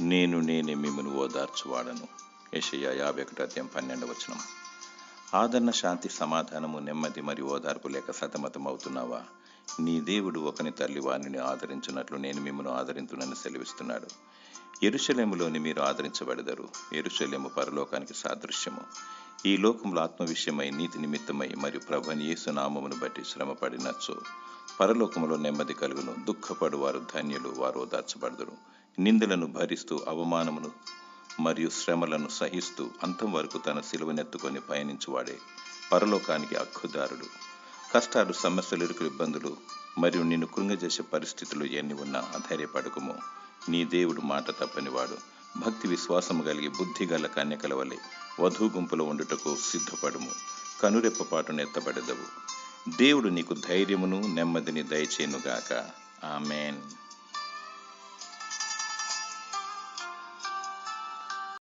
నేనే మిమ్మల్ని ఓదార్చువాడను. యెషయా 51:12. ఆదరణ, శాంతి, సమాధానము, నెమ్మది మరియు ఓదార్పు లేక సతమతమవుతున్నావా? నీ దేవుడు ఒకని తల్లి వారిని ఆదరించినట్లు నేను మిమ్మల్ని ఆదరించునని సెలవిస్తున్నాడు. యెరూషలేములోని మీరు ఆదరించబడదరు. యెరూషలేము పరలోకానికి సాదృశ్యము. ఈ లోకంలో ఆత్మ విషయమై, నీతి నిమిత్తమై మరియు ప్రభువైన యేసు నామమును బట్టి శ్రమపడినచో పరలోకములో నెమ్మది కలుగును. దుఃఖపడు వారు ధన్యులు, వారు ఓదార్చబడదురు. నిందలను భరిస్తూ అవమానమును మరియు శ్రమలను సహిస్తూ అంతం వరకు తన సిలువనెత్తుకొని పయనించువాడే పరలోకానికి హక్కుదారుడు. కష్టాలు, సమస్యలు, ఇరుకు, ఇబ్బందులు మరియు నిన్ను కృంగజేసే పరిస్థితులు ఎన్ని ఉన్నా అధైర్యపడకుము. నీ దేవుడు మాట తప్పనివాడు. భక్తి విశ్వాసము కలిగి బుద్ధిగల కన్యకల వలె వధూ గుంపులో ఉండుటకు సిద్ధపడుము. కనురెప్పపాటును ఎత్తబడెదవు. దేవుడు నీకు ధైర్యమును నెమ్మదిని దయచేయునుగాక. ఆమేన్.